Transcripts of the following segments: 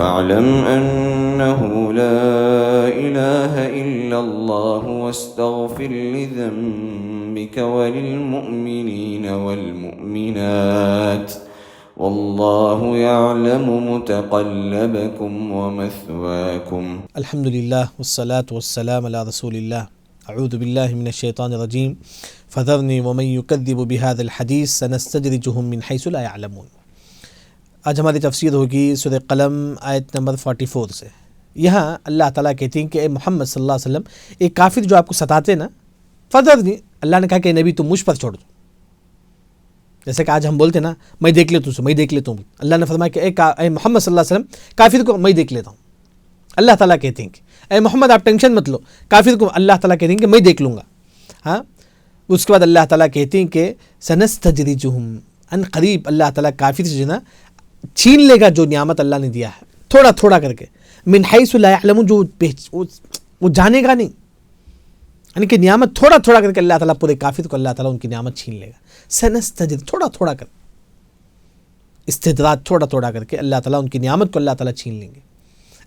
فاعلم أنه لا إله إلا الله واستغفر لذنبك وللمؤمنين والمؤمنات والله يعلم متقلبكم ومثواكم. الحمد للہ والصلاة والسلام علی رسول اللہ. اعوذ باللہ من الشیطان الرجیم. فذرنی ومن یکذب بهذا الحدیث سنستدرجهم من حیث لا يعلمون. آج ہماری تفسیر ہوگی سورہ قلم آیت نمبر 44 سے. یہاں اللہ تعالیٰ کہتے ہیں کہ اے محمد صلی اللہ علیہ وسلم، ایک کافر جو آپ کو ستاتے نا، فذرنی، اللہ نے کہا کہ نبی تم مجھ پر چھوڑ دو. جیسے کہ آج ہم بولتے نا میں دیکھ لیتا ہوں، میں دیکھ لیتا ہوں. اللہ نے فرمایا کہ اے محمد صلی اللہ علیہ وسلم، کافر کو میں دیکھ لیتا ہوں. اللہ تعالیٰ کہتے ہیں کہ اے محمد آپ ٹینشن مت لو، کافر کو اللہ تعالیٰ کہتے ہیں کہ میں دیکھ لوں گا. ہاں، اس کے بعد اللہ تعالیٰ کہتے ہیں کہ سنستدرجہم، ان قریب اللہ تعالیٰ کافر سے جو نا چھین لے گا جو نعمت اللہ نے دیا ہے، تھوڑا تھوڑا کر کے. من حیث لا یعلمون، جو وہ جانے گا نہیں، یعنی کہ نعمت تھوڑا تھوڑا کر کے اللہ تعالیٰ پورے کافر کو اللہ تعالیٰ ان کی نعمت چھین لے گا. سنستدرج، تھوڑا تھوڑا کر، استدراج تھوڑا تھوڑا کر کے اللہ تعالیٰ ان کی نعمت کو اللہ تعالیٰ چھین لیں گے.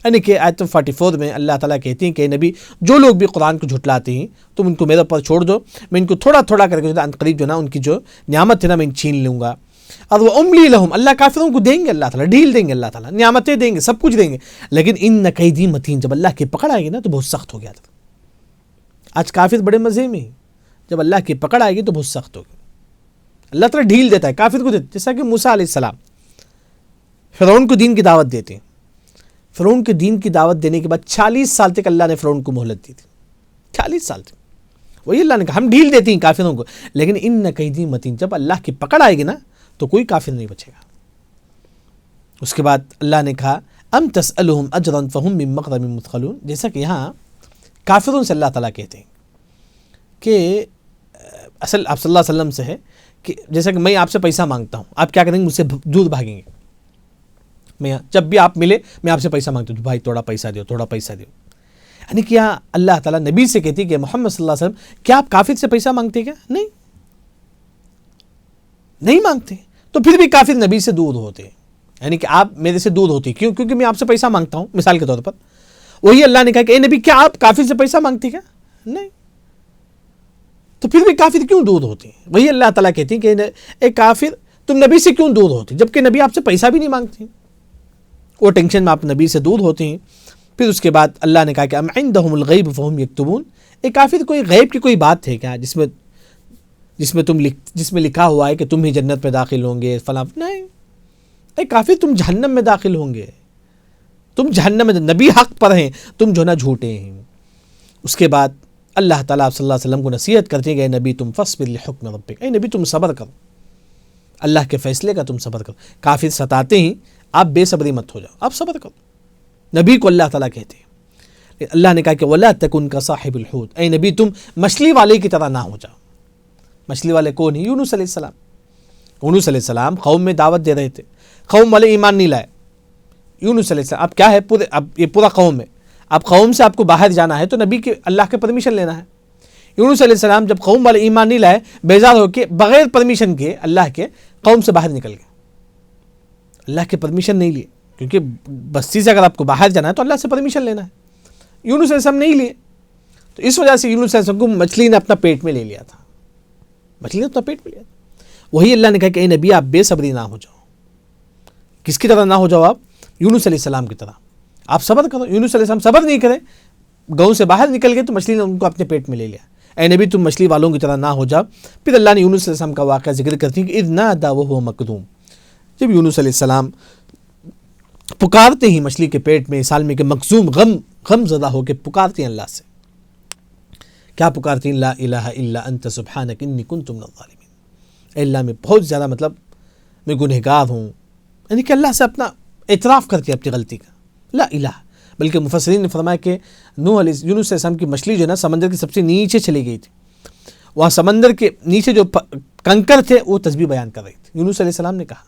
یعنی کہ آیت 44 میں اللہ تعالیٰ کہتے ہیں کہ نبی جو لوگ بھی قرآن کو جھٹلاتے ہیں تم ان کو میرے اوپر چھوڑ دو، میں ان کو تھوڑا تھوڑا کر کے قریب جو نا ان کی جو نعمت ہے نا میں چھین لوں گا. اور وہ املی لہم، اللہ کافروں کو دیں گے، اللہ تعالیٰ ڈھیل دیں گے، اللہ تعالیٰ نعمتیں دیں گے، سب کچھ دیں گے. لیکن ان کیدی متین، جب اللہ کی پکڑ آئے گی نا تو بہت سخت ہو گیا تھا. آج کافر بڑے مزے میں ہیں، جب اللہ کی پکڑ آئے گی تو بہت سخت ہوگی. اللہ تعالیٰ ڈھیل دیتا ہے کافر کو دیتا ہے. جیسا کہ موسیٰ علیہ السلام فرعون کو دین کی دعوت دیتے ہیں. فرعون کے دین کی دعوت دینے کے بعد 40 سال تک اللہ نے فرعون کو مہلت دی تھی. 40 سال تک وہی اللہ نے کہا ہم ڈھیل دیتے ہیں کافروں کو، لیکن ان کیدی متین، جب اللہ کی پکڑ آئے گی نا تو کوئی کافر نہیں بچے گا. اس کے بعد اللہ نے کہا ام تسألہم اجرا فہم من مغرم مثقلون. جیسا کہ یہاں کافروں سے اللہ تعالیٰ کہتے ہیں کہ اصل آپ صلی اللہ علیہ وسلم سے ہے کہ جیسا کہ میں آپ سے پیسہ مانگتا ہوں، آپ کیا کریں گے؟ مجھ سے دور بھاگیں گے. میں جب بھی آپ ملے میں آپ سے پیسہ مانگتا ہوں، بھائی تھوڑا پیسہ دیو، تھوڑا پیسہ دیو. یعنی کہ یہاں اللہ تعالیٰ نبی سے کہتی ہے کہ محمد صلی اللہ علیہ وسلم کیا آپ کافر سے پیسہ مانگتے کیا؟ نہیں مانگتے. تو پھر بھی کافر نبی سے دور ہوتے ہیں، یعنی کہ آپ میرے سے دور ہوتی. کیوں؟ کیونکہ میں آپ سے پیسہ مانگتا ہوں. مثال کے طور پر وہی اللہ نے کہا کہ اے نبی کیا آپ کافر سے پیسہ مانگتے کیا؟ نہیں. تو پھر بھی کافر کیوں دور ہوتے ہیں؟ وہی اللہ تعالیٰ کہتے ہیں کہ اے کافر تم نبی سے کیوں دور ہوتے جبکہ نبی آپ سے پیسہ بھی نہیں مانگتے. وہ ٹینشن میں آپ نبی سے دور ہوتے ہیں. پھر اس کے بعد اللہ نے کہا کہ ام عندہم الغیب فہم یکتبون. اے کافر کوئی غیب کی کوئی بات ہے کیا جس میں لکھا ہوا ہے کہ تم ہی جنت میں داخل ہوں گے فلاں؟ نہیں. اے کافر تم جہنم میں داخل ہوں گے، تم جہنم میں، نبی حق پر ہیں، تم جو نا جھوٹے ہیں. اس کے بعد اللہ تعالیٰ صلی اللہ علیہ وسلم کو نصیحت کرتے ہیں کہ اے نبی تم فاصبر لحکم ربک، اے نبی تم صبر کرو، اللہ کے فیصلے کا تم صبر کرو. کافر ستاتے ہیں، آپ بے صبری مت ہو جاؤ، آپ صبر کرو. نبی کو اللہ تعالیٰ کہتے ہیں. اللہ نے کہا کہ ولا تکن کصاحب الحوت، اے نبی تم مچھلی والے کی طرح نہ ہو جاؤ. مچھلی والے کون ہیں؟ یونس علیہ السلام. یونس علیہ السلام قوم میں دعوت دے رہے تھے، قوم والے ایمان نہیں لائے. یونس علیہ السلام اب کیا ہے، یہ پورا قوم ہے، اب قوم سے آپ کو باہر جانا ہے تو نبی کے اللہ کے پرمیشن لینا ہے. یونس علیہ السلام جب قوم والے ایمان نہیں لائے، بیزار ہو کے بغیر پرمیشن کے اللہ کے قوم سے باہر نکل گئے. اللہ کے پرمیشن نہیں لیے، کیونکہ بستی سے اگر آپ کو باہر جانا ہے تو اللہ سے پرمیشن لینا ہے. یونس علیہ السلام نہیں لیے، تو اس وجہ سے یونس علیہ السلام کو مچھلی نے اپنا پیٹ میں لے لیا تھا. مچھلی نے اپنا پیٹ میں لیا تھا. وہی اللہ نے کہا کہ اے نبی آپ بے صبری نہ ہو جاؤ. کس کی طرح نہ ہو جاؤ؟ آپ یونس علیہ السلام کی طرح آپ صبر کرو. یونس علیہ السلام صبر نہیں کرے، گاؤں سے باہر نکل گئے تو مچھلی نے ان کو اپنے پیٹ میں لے لیا. اے نبی تم مچھلی والوں کی طرح نہ ہو جاؤ. پھر اللہ نے یونس علیہ السلام کا واقعہ ذکر کرتی ہے کہ اذ نادى وهو مكظوم، جب یونس علیہ السلام پکارتے ہیں مچھلی کے پیٹ میں، سال میں کہ مکظوم، غم زدہ ہو کے پکارتے ہیں اللہ سے. کیا پکارتے ہیں؟ لا الہ الا انت سبحانک انی کنت من الظالمین. اے اللہ میں بہت زیادہ میں گنہگار ہوں. یعنی کہ اللہ سے اپنا اعتراف کرتے اپنی غلطی کا. لا الہ، بلکہ مفسرین نے فرمایا کہ یونس علیہ السلام کی مچھلی جو ہے نا سمندر کے سب سے نیچے چلی گئی تھی. وہاں سمندر کے نیچے جو کنکر تھے وہ تسبیح بیان کر رہی تھی. یونس علیہ السلام نے کہا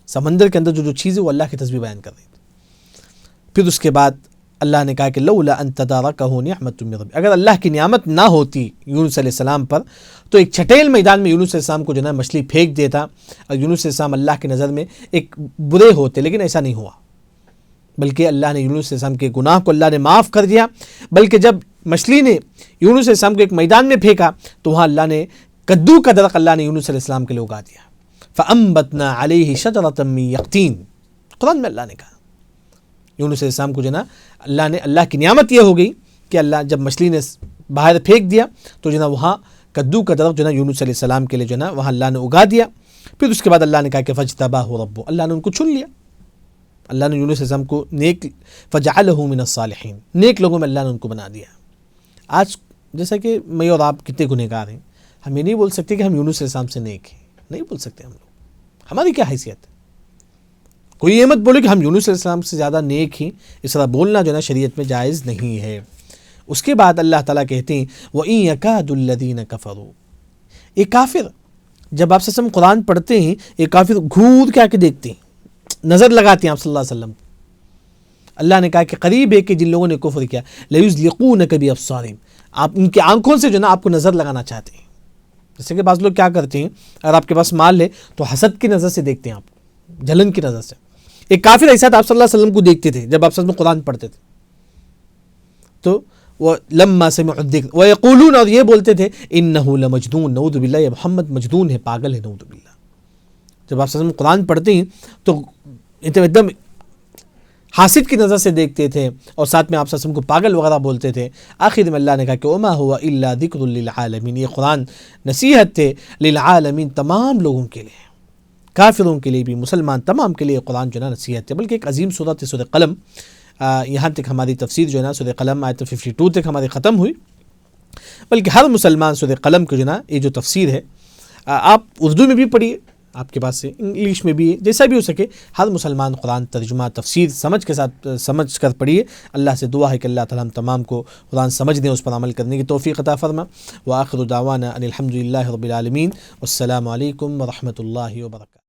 سمندر کے اندر جو چیز ہے وہ اللہ کی تسبیح بیان کر رہی تھی. پھر اس کے بعد اللہ نے کہا کہ لولا ان تدارکہ نعمت من ربی، اگر اللہ کی نعمت نہ ہوتی یونس علیہ السلام پر تو ایک چھٹیل میدان میں یونس علیہ السلام کو جو ہے مچھلی پھینک دیتا اور یونس علیہ السلام اللہ کی نظر میں ایک برے ہوتے، لیکن ایسا نہیں ہوا. بلکہ اللہ نے یونس علیہ السلام کے گناہ کو اللہ نے معاف کر دیا، بلکہ جب مچھلی نے یونس علیہ السلام کو ایک میدان میں پھینکا تو وہاں اللہ نے کدو کا درخت اللہ نے یونس علیہ السلام کے لیے اگا دیا. فَأَنبَتْنَا عَلَيْهِ شَجَرَةً مِّن یقطین، قرآن میں اللہ نے کہا یونس علیہ السلام کو جو نا اللہ کی نعمت یہ ہو گئی کہ اللہ جب مچھلی نے باہر پھینک دیا تو جو نا وہاں کدو کا درخت جو نا یونس علیہ السلام کے لیے جو نا وہاں اللہ نے اگا دیا. پھر اس کے بعد اللہ نے کہا کہ فَاجْتَبَاهُ رَبُّهُ، اللہ نے ان کو چن لیا. اللہ نے یونس علیہ السلام کو نیک فَجَعَلَهُ مِنَ الصَّالِحِينَ، نیک لوگوں میں اللہ نے ان کو بنا دیا. آج جیسا کہ میں اور آپ کتنے گنہگار ہیں، ہم یہ نہیں بول سکتے کہ ہم یونس علیہ السلام سے نیک ہیں، نہیں بول سکتے ہم لوگ. ہماری کیا حیثیت ہے؟ کوئی یہ مت بولے کہ ہم یونس علیہ السلام سے زیادہ نیک ہیں، اس طرح بولنا جو ہے نا شریعت میں جائز نہیں ہے. اس کے بعد اللہ تعالیٰ کہتے ہیں وَإِن يَكَادُ الَّذِينَ كَفَرُوا، ایک کافر جب آپ صلی اللہ علیہ وسلم قرآن پڑھتے ہیں ایک کافر گھور کے آ کے دیکھتے ہیں، نظر لگاتے ہیں آپ صلی اللہ علیہ وسلم. اللہ نے کہا کہ قریب ہے کہ جن لوگوں نے کفر کیا لَيُزْلِقُونَكَ بِأَبْصَارِهِمْ، آپ ان کی آنکھوں سے جو نا آپ کو نظر لگانا چاہتے ہیں. جیسے کہ بعض لوگ کیا کرتے ہیں، اگر آپ کے پاس مال ہے تو حسد کی نظر سے دیکھتے ہیں، آپ جلن کی نظر سے. ایک کافر ایسا تھا، آپ صلی اللہ علیہ وسلم کو دیکھتے تھے جب آپ صلی اللہ علیہ وسلم قرآن پڑھتے تھے تو وہ لما سمعوا الذکر ویقولون، اور یہ بولتے تھے انہ لمجنون، نعوذ باللہ یہ محمد مجنون ہے، پاگل ہے، نعوذ باللہ. جب آپ صلی اللہ علیہ وسلم قرآن پڑھتے ہیں تو ایک دم حاسد کی نظر سے دیکھتے تھے اور ساتھ میں آپ صلی اللہ علیہ وسلم کو پاگل وغیرہ بولتے تھے. آخر میں اللہ نے کہا کہ وما ہوا الا ذکر للعالمین، یہ قرآن نصیحت تھے للعالمین، تمام لوگوں کے لیے، کافروں کے لیے بھی، مسلمان تمام کے لیے قرآن جو ہے نا نصیحت ہے. بلکہ ایک عظیم سورت ہے سورۃ قلم، یہاں تک ہماری تفسیر جو ہے نا سورۃ قلم آیت 52 تک ہماری ختم ہوئی. بلکہ ہر مسلمان سورۃ قلم کو جو ہے نا یہ جو تفسیر ہے آپ اردو میں بھی پڑھیے، آپ کے پاس سے انگلش میں بھی، جیسا بھی ہو سکے ہر مسلمان قرآن ترجمہ تفسیر سمجھ کر پڑھیے. اللہ سے دعا ہے کہ اللہ تعالیٰ ہم تمام کو قرآن سمجھنے، اس پر عمل کرنے کی توفیق عطا فرما. وآخر دعوانا ان الحمد للہ رب العالمین، والسلام علیکم ورحمۃ اللہ وبرکاتہ.